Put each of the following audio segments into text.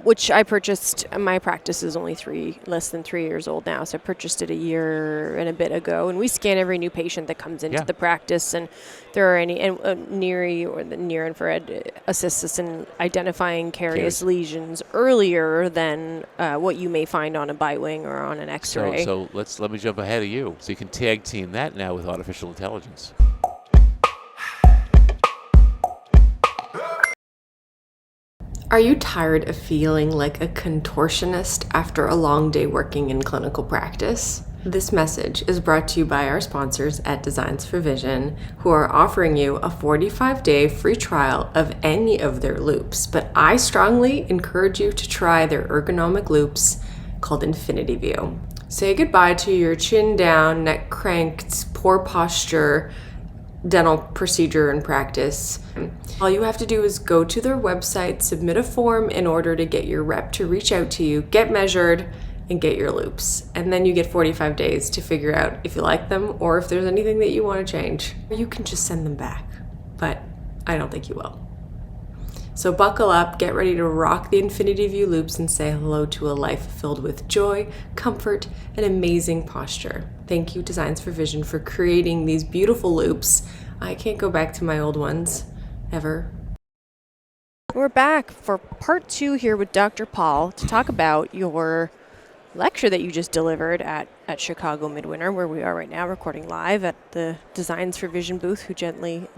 which I purchased. My practice is only less than 3 years old now, so I purchased it a year and a bit ago. And we scan every new patient that comes into the practice, and there are any NIRI, or the near infrared, assists us in identifying carious lesions earlier than what you may find on a bite wing or on an X-ray. So let me jump ahead of you. So you can tag team that now with artificial intelligence. Are you tired of feeling like a contortionist after a long day working in clinical practice? This message is brought to you by our sponsors at Designs for Vision, who are offering you a 45-day free trial of any of their loops. But I strongly encourage you to try their ergonomic loops called Infinity View. Say goodbye to your chin down, neck cranked, poor posture, dental procedure and practice. All you have to do is go to their website, submit a form in order to get your rep to reach out to you, get measured, and get your loops. And then you get 45 days to figure out if you like them or if there's anything that you want to change. You can just send them back, but I don't think you will. So buckle up, get ready to rock the Infinity View loops and say hello to a life filled with joy, comfort, and amazing posture. Thank you, Designs for Vision, for creating these beautiful loops. I can't go back to my old ones, ever. We're back for part 2 here with Dr. Paul to talk about your lecture that you just delivered at Chicago Midwinter, where we are right now, recording live at the Designs for Vision booth, who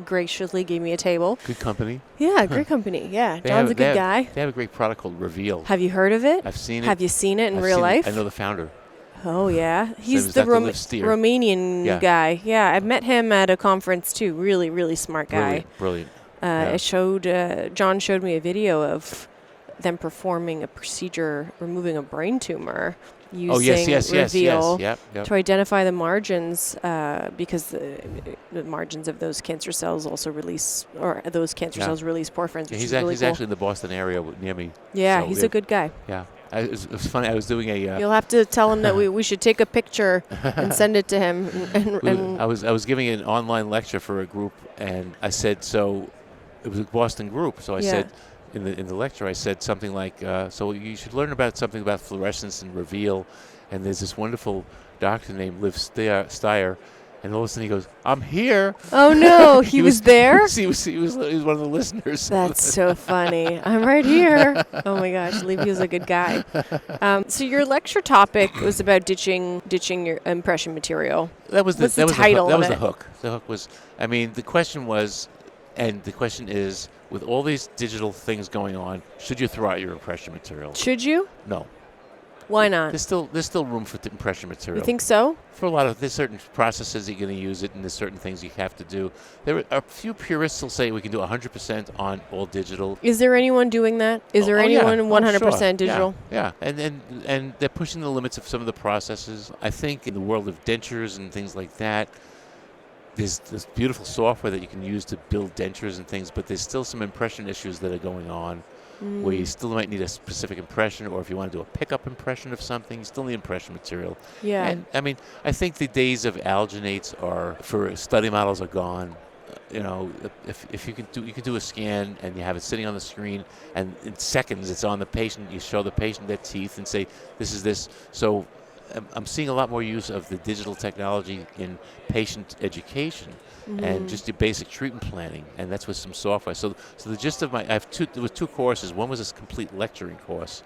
graciously gave me a table. Good company. Yeah, great company. Yeah, John's a good guy. They have a great product called Reveal. Have you heard of it? I've seen it. Have you seen it in real life? I know the founder. Oh, yeah. He's the Romanian guy. Yeah, I've met him at a conference, too. Really, really smart guy. Brilliant. John showed me a video of them performing a procedure, removing a brain tumor, using Reveal to identify the margins, because the margins of those cancer cells also release, or those cancer cells release porphyrins. Yeah, he's actually in the Boston area near me. Yeah, so he's a good guy. Yeah. It was funny. I was doing a. You'll have to tell him that we should take a picture and send it to him. I was giving an online lecture for a group, and I said, so it was a Boston group. So I said, in the lecture, I said something like, so you should learn something about fluorescence and Reveal, and there's this wonderful doctor named Liv Steyer. And all of a sudden he goes, "I'm here." Oh no, he was there? He was one of the listeners. That's so funny. I'm right here. Oh my gosh, Livy a good guy. So your lecture topic was about ditching your impression material. That was the title. That was the hook. The hook was, the question was, and the question is, with all these digital things going on, should you throw out your impression material? Should you? No. Why not? There's still room for impression material. You think so? For there's certain processes you're going to use it, and there's certain things you have to do. There are a few purists will say we can do 100% on all digital. Is there anyone doing that? Is there anyone 100% digital? Yeah. And they're pushing the limits of some of the processes. I think in the world of dentures and things like that, there's this beautiful software that you can use to build dentures and things, but there's still some impression issues that are going on. Where you still might need a specific impression, or if you want to do a pickup impression of something, you still need impression material. Yeah. And I think the days of alginates for study models are gone. If you can do a scan and you have it sitting on the screen, and in seconds it's on the patient. You show the patient their teeth and say, "This is this." So I'm seeing a lot more use of the digital technology in patient education. And just your basic treatment planning, and that's with some software. So the gist of there was 2 courses. One was this complete lecturing course.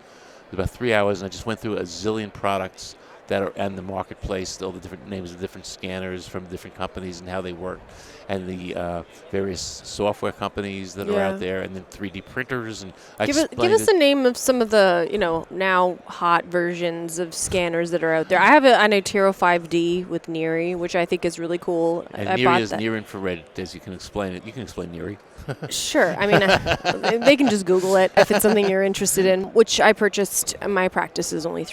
It was about 3 hours, and I just went through a zillion products that are in the marketplace, all the different names of different scanners from different companies and how they work, and the various software companies that are out there, and then 3D printers. And give us the name of some of the now hot versions of scanners that are out there. I have an iTero 5D with NIRI, which I think is really cool. And NIRI is near infrared, as you can explain it. You can explain NIRI. Sure. They can just Google it if it's something you're interested in, which I purchased. My practice is only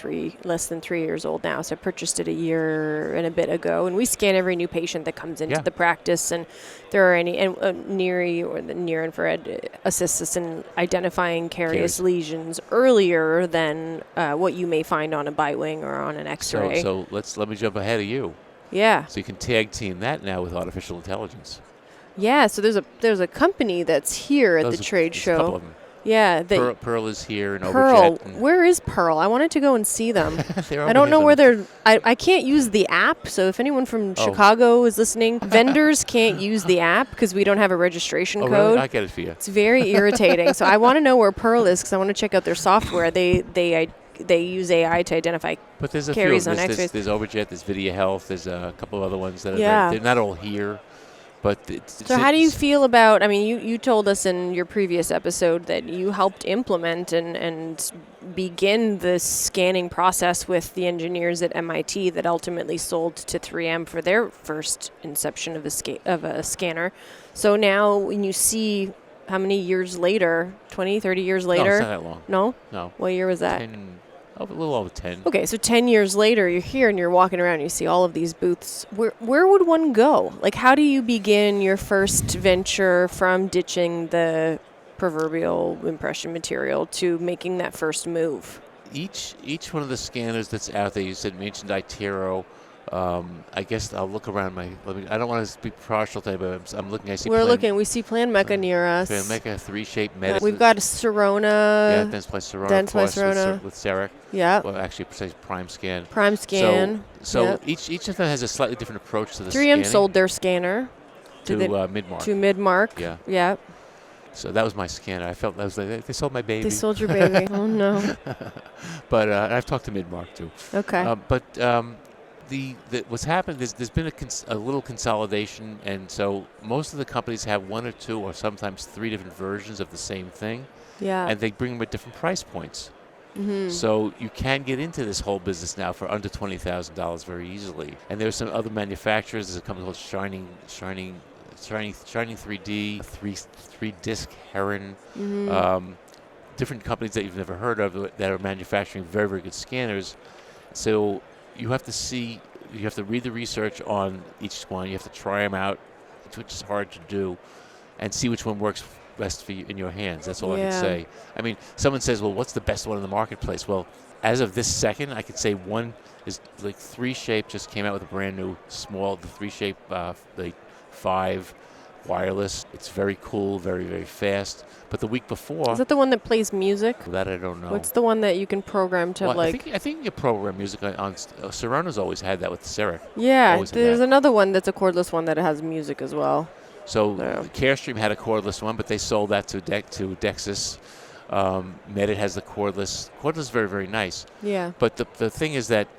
less than 3 years old now, so I purchased it a year and a bit ago. And we scan every new patient that comes into the practice, and there are any NIRI, or the near infrared, assists us in identifying carious lesions earlier than what you may find on a bite wing or on an X-ray. So let me jump ahead of you. Yeah. So you can tag team that now with artificial intelligence. Yeah, so there's a company that's here at the trade show. A couple of them. Yeah, Pearl is here and Pearl. Overjet. And Where is Pearl? I wanted to go and see them. they're I don't over know here where they're. I can't use the app. So if anyone from Chicago is listening, vendors can't use the app because we don't have a registration code. Really? I get it for you. It's very irritating. So I want to know where Pearl is because I want to check out their software. They use AI to identify. But there's a caries few. on X-rays. There's Overjet. There's Video Health. There's a couple of other ones that they're not all here. But so how do you feel about, I mean, you told us in your previous episode that you helped implement and begin the scanning process with the engineers at MIT that ultimately sold to 3M for their first inception of a scanner. So now when you see how many years later, 20, 30 years later? No, it's not that long. No? No. What year was that? A little over 10. Okay, so 10 years later, you're here and you're walking around and you see all of these booths. Where would one go? Like, how do you begin your first venture from ditching the proverbial impression material to making that first move? Each one of the scanners that's out there, you mentioned iTero. I guess I'll look around I don't want to be partial to it, but I'm looking. I see. We see Plan Mecca near us. Plan Mecca, 3Shape Medicine. We've got Sirona. Yeah, Dentistry Sirona. Dentistry with CEREC. Yeah. Well, actually, precise Prime Scan. Prime Scan. So each of them has a slightly different approach to the 3M scanning. sold their scanner to Midmark. To Midmark. Yeah. Yeah. So that was my scanner. I felt that was like they sold my baby. They sold your baby. Oh no. But I've talked to Midmark too. Okay. What's happened is there's been a little consolidation, and so most of the companies have one or two or sometimes three different versions of the same thing. Yeah. And they bring them at different price points. Mm-hmm. So you can get into this whole business now for under $20,000 very easily. And there's some other manufacturers. There's a company called Shining 3D, three disc Heron. Mm-hmm. Different companies that you've never heard of that are manufacturing very, very good scanners. So you have to read the research on each one. You have to try them out, which is hard to do, and see which one works best for you in your hands. That's all I can say. I mean, someone says, well, what's the best one in the marketplace? Well, as of this second, I could say one is like 3Shape just came out with a brand new small, the 3Shape, the 5 wireless. It's very cool, very, very fast. But the week before... Is that the one that plays music? That I don't know. What's the one that you can program to I think you program music on Sirona's always had that with CEREC. Yeah, there's another one that's a cordless one that has music as well. So Carestream had a cordless one, but they sold that to Dexis. Medit has the cordless. Cordless is very, very nice. Yeah. But the thing is that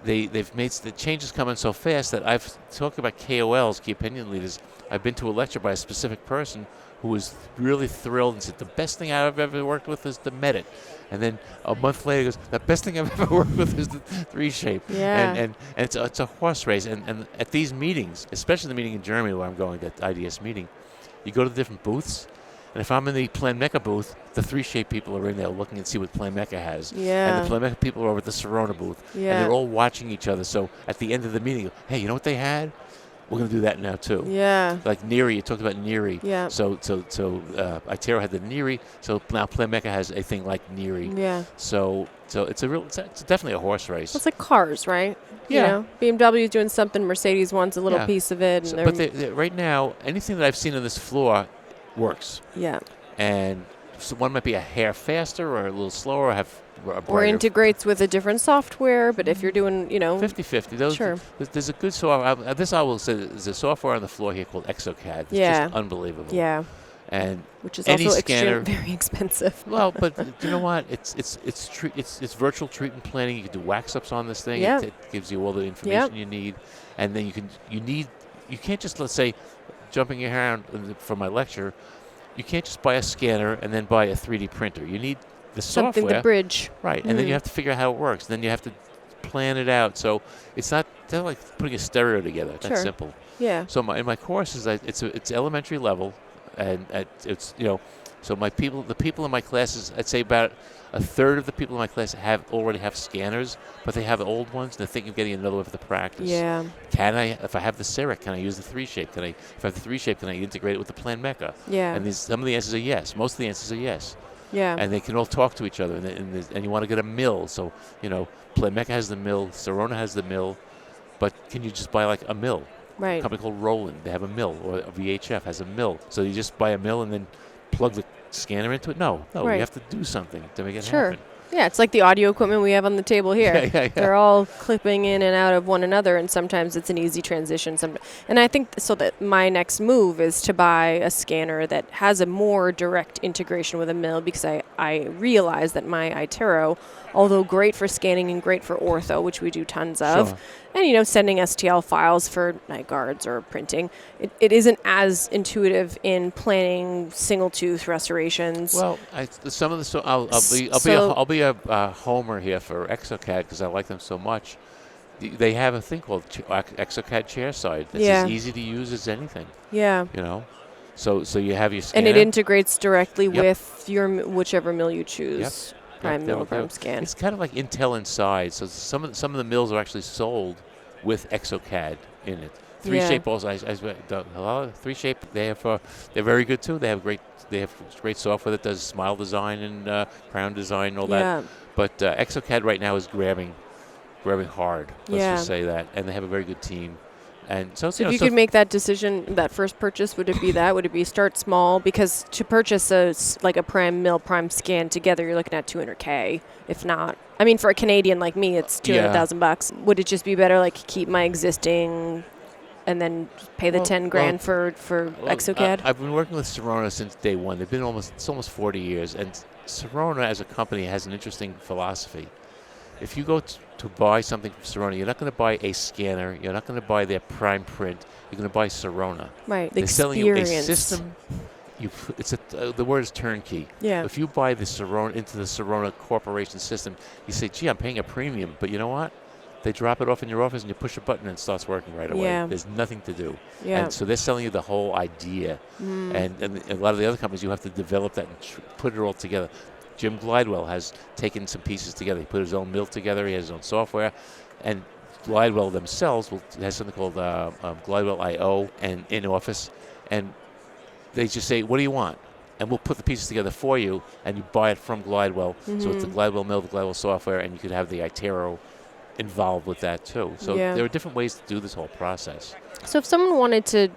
they've made the changes coming so fast that I've talked about KOLs, key opinion leaders. I've been to a lecture by a specific person who was really thrilled and said, the best thing I've ever worked with is the Medit. And then a month later he goes, the best thing I've ever worked with is the 3Shape. Yeah. And it's a horse race. And at these meetings, especially the meeting in Germany where I'm going, that IDS meeting, you go to the different booths. And if I'm in the Plan Mecca booth, the 3Shape people are in there looking and see what Plan Mecca has. Yeah. And the Plan Mecca people are over at the Sirona booth. Yeah. And they're all watching each other. So at the end of the meeting, hey, you know what they had? We're going to do that now, too. Yeah. Like Neri, you talked about Neri. Yeah. So iTero had the Neri, so now Plan Mecca has a thing like Neri. Yeah. So it's definitely a horse race. It's like cars, right? Yeah. You know, BMW is doing something, Mercedes wants a little piece of it. And But right now, anything that I've seen on this floor works. Yeah. And so one might be a hair faster or a little slower, or have or integrates with a different software, but if you're doing, 50-50. Sure. There's a good software. This I will say, there's a software on the floor here called ExoCAD. It's just unbelievable. Yeah. And which is any also scanner, very expensive. Well, but you know what? It's virtual treatment planning. You can do wax ups on this thing. Yeah. It gives you all the information you need, and then you can't just, let's say, jumping around for my lecture, you can't just buy a scanner and then buy a 3D printer. You need the software. Something to bridge. Right, and then you have to figure out how it works. Then you have to plan it out. So it's not like putting a stereo together. That's simple. Yeah. So in my courses, it's elementary level, and it's so the people in my classes, I'd say about a third of the people in my class already have scanners, but they have old ones, and they're thinking of getting another one for the practice. Yeah. If I have the CEREC, can I use the 3Shape? If I have the 3Shape, can I integrate it with the Plan Mecca? Yeah. And some of the answers are yes. Most of the answers are yes. Yeah. And they can all talk to each other, and you want to get a mill. So, Plan Mecca has the mill, Sirona has the mill, but can you just buy like a mill? Right. A company called Roland, they have a mill, or VHF has a mill. So you just buy a mill and then plug the scanner into it? No, you Right. have to do something to make it Sure. happen. Yeah, it's like the audio equipment we have on the table here. Yeah. They're all clipping in and out of one another, and sometimes it's an easy transition. And I think so that my next move is to buy a scanner that has a more direct integration with a mill, because I realize that my iTero, although great for scanning and great for ortho, which we do tons of, Sure. and sending STL files for night guards or printing, it isn't as intuitive in planning single tooth restorations. Well, some of the I'll be a homer here for Exocad because I like them so much. They have a thing called Exocad chairside. It's Yeah. as easy to use as anything. Yeah. So you have your scanner. And it integrates directly Yep. with your whichever mill you choose. Prime They'll- mill, prime they'll- scan. It's kind of like Intel inside. So some of the mills are actually sold with Exocad in it. 3Shape also. Three Shape. They're very good too. They have great software that does smile design and crown design and all Yeah. that. But Exocad right now is grabbing hard. Let's Yeah. just say that, and they have a very good team. And so So if you could make that decision, that first purchase, would it be that? Would it be start small? Because to purchase like a prime mill, prime scan together, you're looking at $200K, if not. I mean, for a Canadian like me, it's $200,000. Would it just be better, like, keep my existing and then pay the 10 grand for Exocad? I've been working with Sirona since day one. They've been almost 40 years, and Sirona as a company has an interesting philosophy. If you go to buy something from Sirona, you're not going to buy a scanner. You're not going to buy their prime print. You're going to buy Sirona. Right. They're selling you a system. The word is turnkey. Yeah. If you buy into the Sirona Corporation system, you say, "Gee, I'm paying a premium," but you know what? They drop it off in your office and you push a button and it starts working right away. Yeah. There's nothing to do. Yeah. And so they're selling you the whole idea. And a lot of the other companies, you have to develop that and put it all together. Jim Glidewell has taken some pieces together. He put his own mill together. He has his own software. And Glidewell themselves has something called Glidewell I/O and in office. And they just say, "What do you want?" And we'll put the pieces together for you, and you buy it from Glidewell. So it's the Glidewell mill, the Glidewell software, and you could have the iTero involved with that too. So there are different ways to do this whole process. So if someone wanted to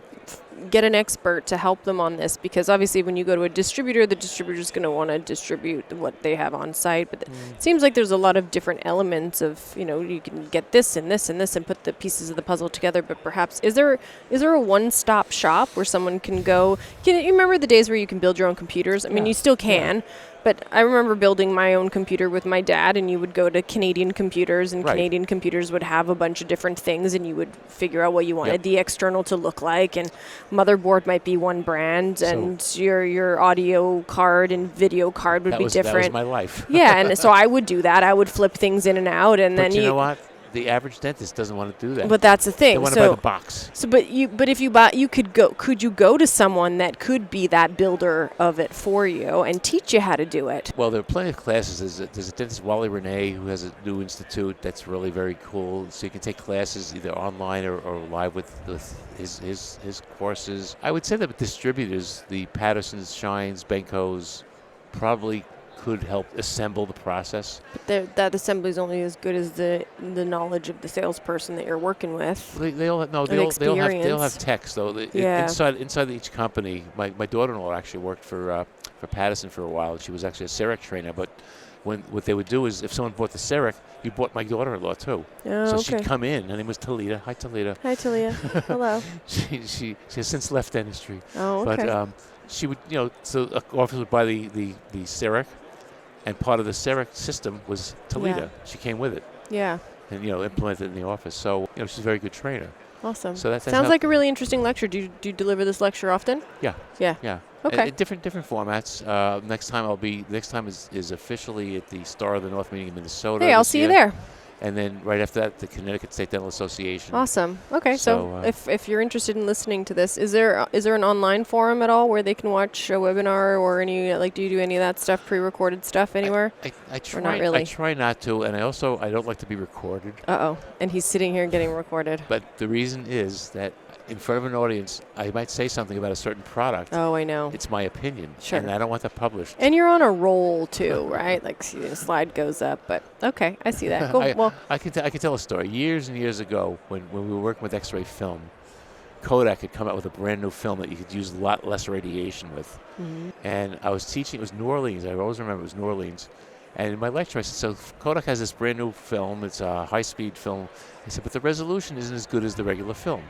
get an expert to help them on this, because obviously when you go to a distributor, the distributor's going to want to distribute what they have on site, but it seems like there's a lot of different elements of, you can get this and this and this and put the pieces of the puzzle together, but perhaps is there a one-stop shop where someone can go? You remember the days where you can build your own computers? I mean, you still can. But I remember building my own computer with my dad, and you would go to Canadian computers, and Canadian computers would have a bunch of different things, and you would figure out what you wanted the external to look like, and motherboard might be one brand, and your audio card and video card would be different. That was my life. Yeah, and so I would do that. I would flip things in and out, and then you know what? The average dentist doesn't want to do that. But that's the thing. They want to buy the box. So, but if you buy, could you go to someone that could be that builder of it for you and teach you how to do it? Well, there are plenty of classes. There's a dentist, Wally Renee, who has a new institute that's really very cool. So you can take classes either online or live with his courses. I would say that distributors, the Pattersons, Shines, Benkos, probably could help assemble the process. But that assembly is only as good as the knowledge of the salesperson that you're working with. They all have techs though. Inside each company. My daughter-in-law actually worked for Patterson for a while. She was actually a CEREC trainer. But what they would do is if someone bought the CEREC, you bought my daughter-in-law too. So she'd come in. Her name was Talita. Hi, Talita. Hi, Talia. Hello. She has since left dentistry. Oh, okay. But she would, so an office would buy the CEREC. And part of the CEREC system was Talita. Yeah. She came with it. Yeah. And, implemented it in the office. So, she's a very good trainer. Awesome. So that sounds like a really interesting lecture. Do you deliver this lecture often? Yeah. Yeah. Yeah. Okay. Different formats. Next time is officially at the Star of the North meeting in Minnesota. Hey, I'll see you there. And then right after that, the Connecticut State Dental Association. Awesome. Okay, so if you're interested in listening to this, is there an online forum at all where they can watch a webinar or any, do you do any of that stuff, pre-recorded stuff anywhere? I try, or not really? I try not to, and I don't like to be recorded. Uh-oh, and he's sitting here getting recorded. But the reason is that in front of an audience, I might say something about a certain product. Oh, I know. It's my opinion. Sure. And I don't want that published. And you're on a roll, too, right? The slide goes up. But, okay, I see that. Cool. I can tell a story. Years and years ago, when we were working with X-ray film, Kodak had come out with a brand new film that you could use a lot less radiation with. And I was teaching, it was New Orleans, I always remember it was New Orleans. And in my lecture I said, so Kodak has this brand new film, it's a high-speed film. I said, but the resolution isn't as good as the regular film.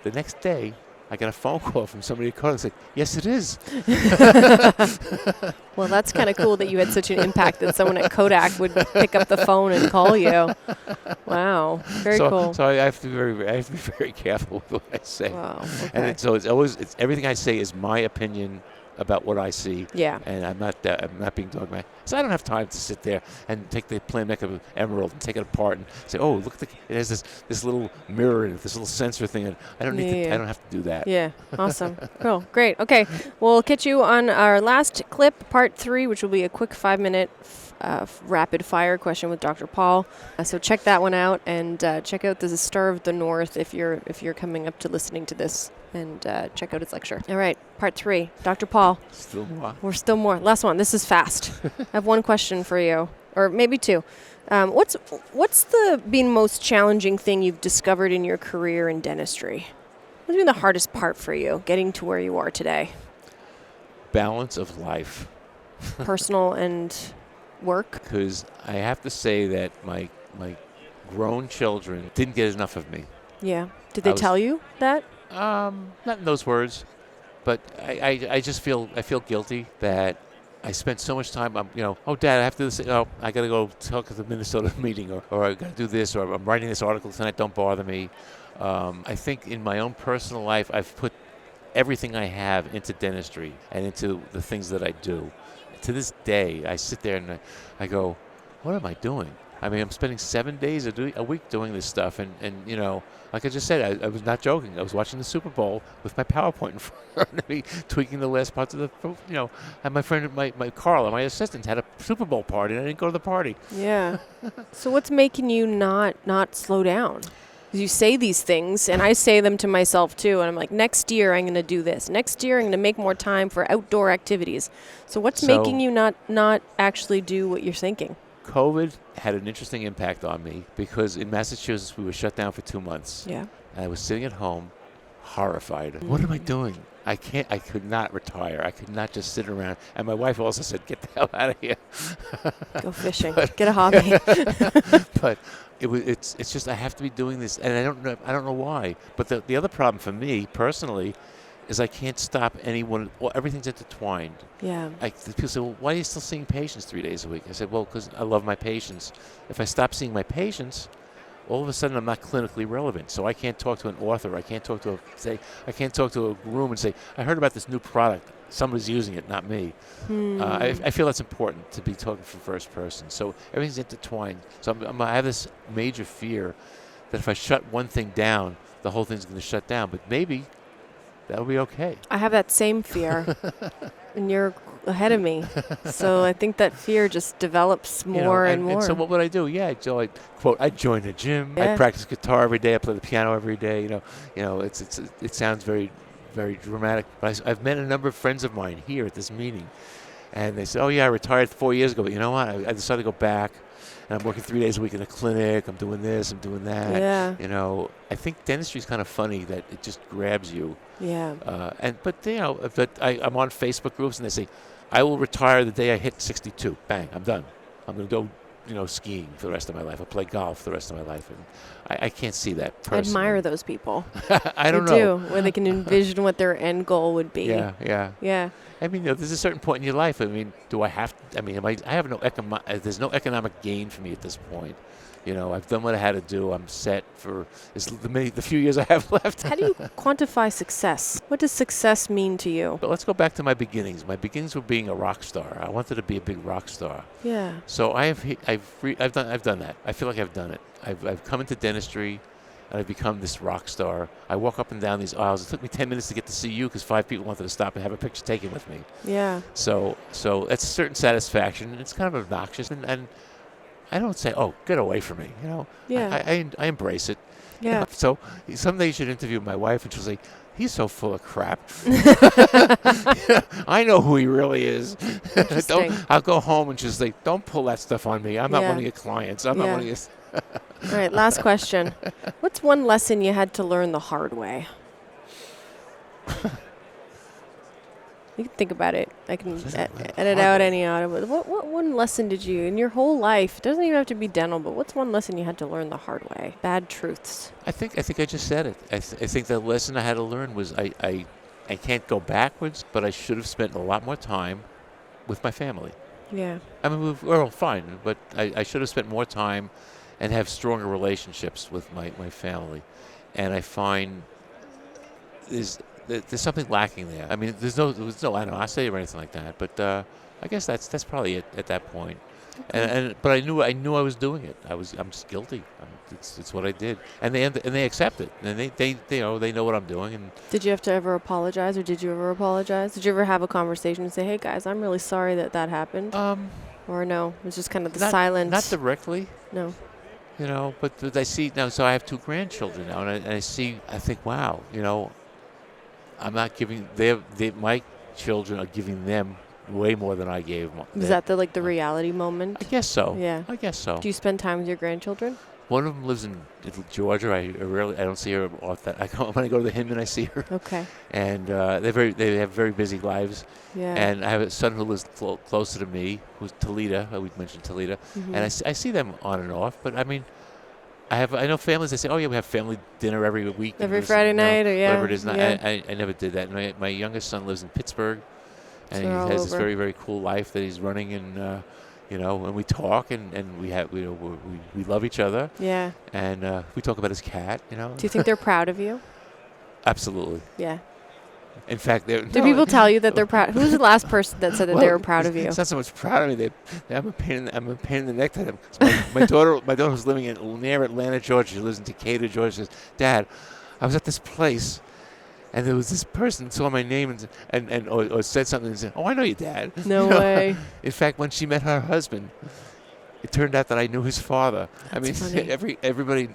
The next day, I got a phone call from somebody at Kodak. I said, yes, it is. Well, that's kind of cool that you had such an impact that someone at Kodak would pick up the phone and call you. Wow, very cool. So I have to be very careful with what I say. Wow, okay. And it's everything I say is my opinion about what I see. Yeah. And I'm not being dogmatic. So I don't have time to sit there and take the plain neck of an emerald and take it apart and say, oh, look, it has this little mirror in it, this little sensor thing. And I don't I don't have to do that. Yeah. Awesome. Cool. Great. Okay. We'll catch you on our last clip, part 3, which will be a quick 5-minute rapid fire question with Dr. Paul. So check that one out, and check out the Star of the North if you're coming up to listening to this, and check out his lecture. All right, part 3. Dr. Paul. Still more. We're still more. Last one. This is fast. I have one question for you, or maybe 2. What's been most challenging thing you've discovered in your career in dentistry? What's been the hardest part for you getting to where you are today? Balance of life. Personal and work? Because I have to say that my grown children didn't get enough of me. Yeah. Did they tell you that? Not in those words, but I just feel guilty that I spent so much time. Oh, Dad, I have to do this. Oh, I got to go talk at the Minnesota meeting, or I got to do this, or I'm writing this article tonight. Don't bother me. I think in my own personal life, I've put everything I have into dentistry and into the things that I do. To this day, I sit there and I go, what am I doing? I mean, I'm spending 7 days a week doing this stuff. And like I just said, I was not joking. I was watching the Super Bowl with my PowerPoint in front of me, tweaking the last parts of and my friend, my Carla, my assistant, had a Super Bowl party, and I didn't go to the party. Yeah. So what's making you not slow down? You say these things, and I say them to myself too, and I'm like, next year I'm going to do this. Next year I'm going to make more time for outdoor activities. So what's making you not actually do what you're thinking? COVID had an interesting impact on me because in Massachusetts we were shut down for 2 months. Yeah. And I was sitting at home, horrified. What am I doing? I could not retire. I could not just sit around. And my wife also said, get the hell out of here. Go fishing. Get a hobby. But it's just I have to be doing this, and I don't know why. But the other problem for me personally is I can't stop anyone. Well, everything's intertwined. Yeah. People say, well, why are you still seeing patients 3 days a week? I said, well, because I love my patients. If I stop seeing my patients, all of a sudden I'm not clinically relevant. So I can't talk to an author. I can't talk to a room and say, I heard about this new product. Somebody's using it, not me. I feel that's important to be talking from first person. So everything's intertwined. So I have this major fear that if I shut one thing down, the whole thing's going to shut down. But maybe that'll be okay. I have that same fear, and you're ahead of me. So I think that fear just develops more and more. And so what would I do? Yeah, so I joined a gym. Yeah. I practice guitar every day. I play the piano every day. It sounds very, very dramatic. But I've met a number of friends of mine here at this meeting, and they said, "Oh yeah, I retired 4 years ago, but you know what? I decided to go back, and I'm working 3 days a week in a clinic. I'm doing this. I'm doing that. Yeah. I think dentistry is kind of funny that it just grabs you. Yeah. But I'm on Facebook groups, and they say, I will retire the day I hit 62. Bang, I'm done. I'm going to go, skiing for the rest of my life. I'll play golf for the rest of my life. And I can't see that personally. I admire those people. I don't know. Where they can envision what their end goal would be. Yeah. I mean, there's a certain point in your life. I mean, do I have to? I mean, I have no there's no economic gain for me at this point. I've done what I had to do. I'm set for the few years I have left. How do you quantify success? What does success mean to you? But let's go back to my beginnings. My beginnings were being a rock star. I wanted to be a big rock star. Yeah. So I've done that. I feel like I've done it. I've come into dentistry, and I've become this rock star. I walk up and down these aisles. It took me 10 minutes to get to see you because 5 people wanted to stop and have a picture taken with me. Yeah. So it's a certain satisfaction. It's kind of obnoxious, and I don't say, "Oh, get away from me," Yeah. I embrace it. Yeah. So someday you should interview my wife, and she'll say, "He's so full of crap." I know who he really is. I'll go home and she'll say, "Don't pull that stuff on me. I'm not one of your clients. I'm not one of your." All right. Last question. What's one lesson you had to learn the hard way? You can think about it. I can Hard edit out way. any audio. What one lesson did you, in your whole life, it doesn't even have to be dental, but what's one lesson you had to learn the hard way? Bad truths. I think I just said it. I think the lesson I had to learn was I can't go backwards, but I should have spent a lot more time with my family. Yeah. I mean, we're all fine, but I should have spent more time and have stronger relationships with my family. And I find there's something lacking there. I mean, there was no animosity or anything like that, but I guess that's probably it at that point. But I knew I was doing it. I'm just guilty. It's what I did, and they accept it, and they know what I'm doing. And Did you have to ever apologize, or did you ever apologize? Did you ever have a conversation and say, "Hey guys, I'm really sorry that happened," or no? It was just kind of the silence. Not directly. No. But I see now. So I have 2 grandchildren now, and I think, wow, I'm not giving my children are giving them way more than I gave them. Was that the reality moment? I guess so. Yeah. I guess so. Do you spend time with your grandchildren? One of them lives in Georgia. I don't see her off that. When I go to the Hinman, I see her. Okay. And they have very busy lives. Yeah. And I have a son who lives closer to me, who's Toledo. We mentioned Toledo. Mm-hmm. And I see them on and off. But I mean, I know families that say, oh yeah, we have family dinner every week. Every Friday night, or whatever it is. And yeah. I never did that. And my youngest son lives in Pittsburgh, and So he all has this over. very, very cool life that he's running. And and we talk, and we love each other. Yeah. And we talk about his cat. Do you think they're proud of you? Absolutely. Yeah. In fact, Do people tell you that they're proud? Who's the last person that said that they were proud of you? It's not so much proud of me. I'm a pain in the neck to them. My daughter who's living near Atlanta, Georgia. She lives in Decatur, Georgia. Says, Dad, I was at this place, and there was this person saw my name or said something and said, "Oh, I know you, Dad." No way. In fact, when she met her husband, it turned out that I knew his father. That's funny. Everybody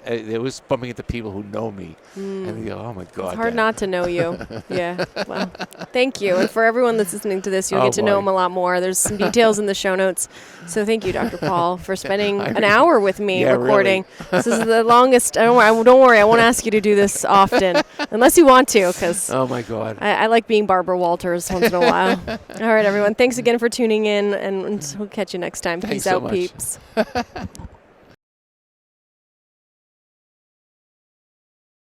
they was bumping into people who know me, and they go, "Oh my God!" It's hard Dad. not to know you. Yeah. Well, thank you. And for everyone that's listening to this, you'll Oh, get to know boy. him a lot more. There's some details in the show notes. So thank you, Dr. Paul, for spending an Irene. hour with me Yeah, recording. really. This is the longest. Don't worry. I won't ask you to do this often, unless you want to, because Oh my God. I like being Barbara Walters once in a while. All right, everyone. Thanks again for tuning in, and we'll catch you next time. Thanks Peace so out, much. peeps.